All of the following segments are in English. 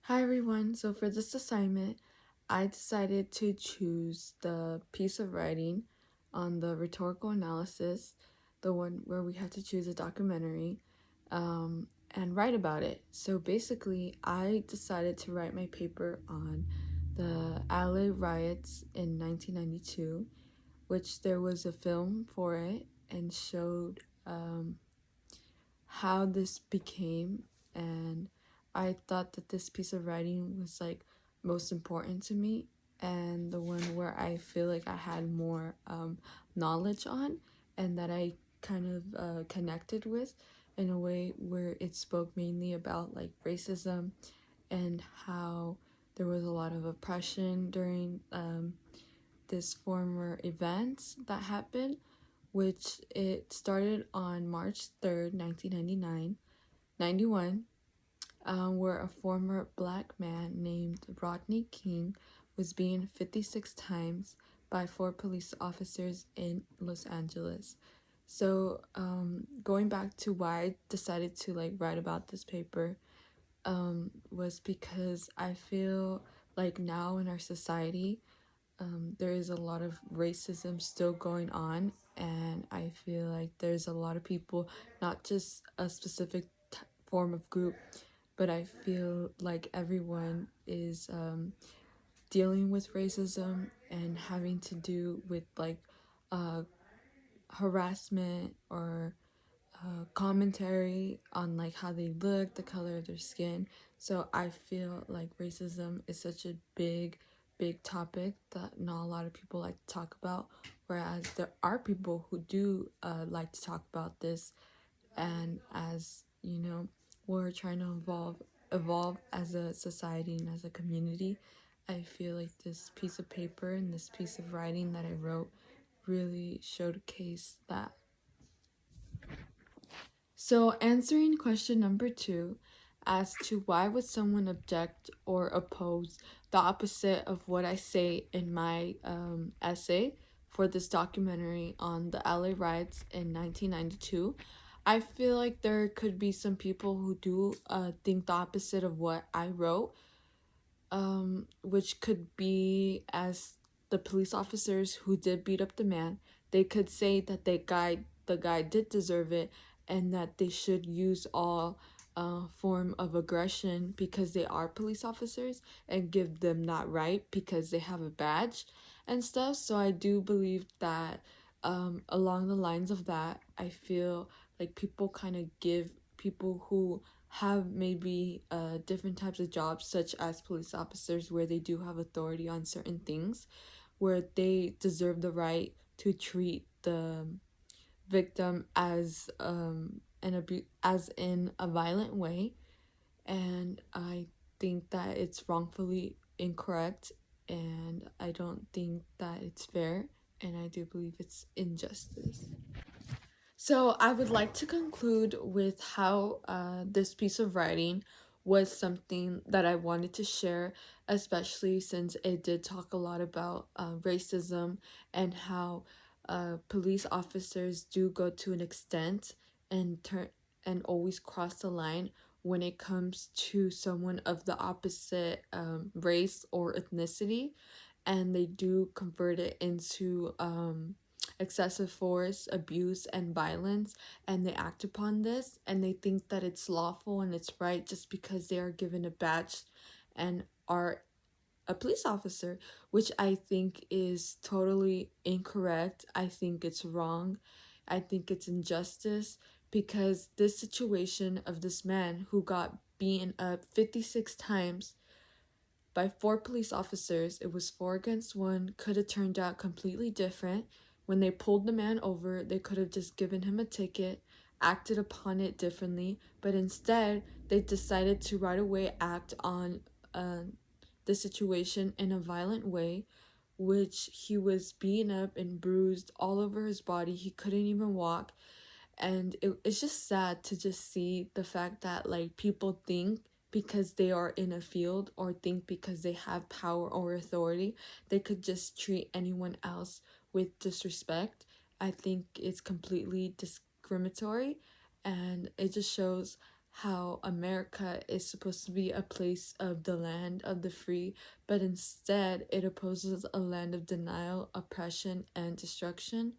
Hi everyone, so for this assignment, I decided to choose the piece of writing on the rhetorical analysis, the one where we had to choose a documentary, and write about it. So basically, I decided to write my paper on the LA riots in 1992, which there was a film for it and showed how this became, and I thought that this piece of writing was like most important to me and the one where I feel like I had more knowledge on, and that I kind of connected with in a way where it spoke mainly about like racism and how there was a lot of oppression during this former events that happened, which it started on March 3rd, 1991, where a former black man named Rodney King was beaten 56 times by four police officers in Los Angeles. So, going back to why I decided to like write about this paper, was because I feel like now in our society, there is a lot of racism still going on, and I feel like there's a lot of people, not just a specific form of group, but I feel like everyone is dealing with racism and having to do with like uh, harassment or commentary on like how they look, the color of their skin. So I feel like racism is such a big topic that not a lot of people like to talk about. Whereas there are people who do like to talk about this, and as you know, we're trying to evolve as a society and as a community. I feel like this piece of paper and this piece of writing that I wrote really showcase that. So, answering question number 2, as to why would someone object or oppose the opposite of what I say in my essay for this documentary on the LA riots in 1992, I feel like there could be some people who do think the opposite of what I wrote, which could be as the police officers who did beat up the man, they could say that the guy did deserve it, and that they should use all form of aggression because they are police officers, and give them that right because they have a badge and stuff. So I do believe that along the lines of that, I feel like people kind of give people who have maybe different types of jobs, such as police officers, where they do have authority on certain things, where they deserve the right to treat the victim as as in a violent way. And I think that it's wrongfully incorrect, and I don't think that it's fair, and I do believe it's injustice. So I would like to conclude with how this piece of writing was something that I wanted to share, especially since it did talk a lot about racism and how police officers do go to an extent and turn and always cross the line when it comes to someone of the opposite race or ethnicity, and they do convert it into excessive force, abuse, and violence, and they act upon this, and they think that it's lawful and it's right just because they are given a badge and are a police officer, which I think is totally incorrect. I think it's wrong. I think it's injustice, because this situation of this man who got beaten up 56 times by four police officers, it was four against one, could have turned out completely different. When they pulled the man over, they could have just given him a ticket, acted upon it differently, but instead, they decided to right away act on uh, the situation in a violent way, which he was beaten up and bruised all over his body. He couldn't even walk. And it's just sad to just see the fact that like people think because they are in a field, or think because they have power or authority, they could just treat anyone else with disrespect. I think it's completely discriminatory, and it just shows how America is supposed to be a place of the land of the free, but instead it opposes a land of denial, oppression, and destruction.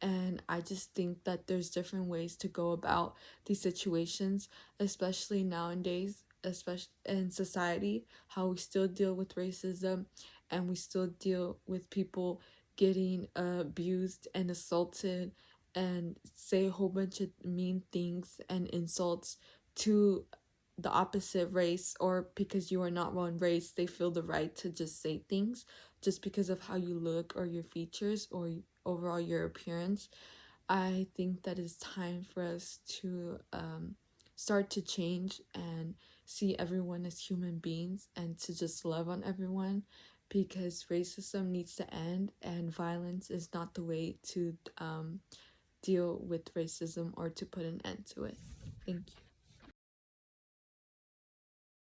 And I just think that there's different ways to go about these situations, especially nowadays, especially in society, how we still deal with racism and we still deal with people getting abused and assaulted and say a whole bunch of mean things and insults to the opposite race, or because you are not one race they feel the right to just say things just because of how you look or your features or overall your appearance. I think that it's time for us to start to change and see everyone as human beings and to just love on everyone, because racism needs to end and violence is not the way to deal with racism or to put an end to it. Thank you.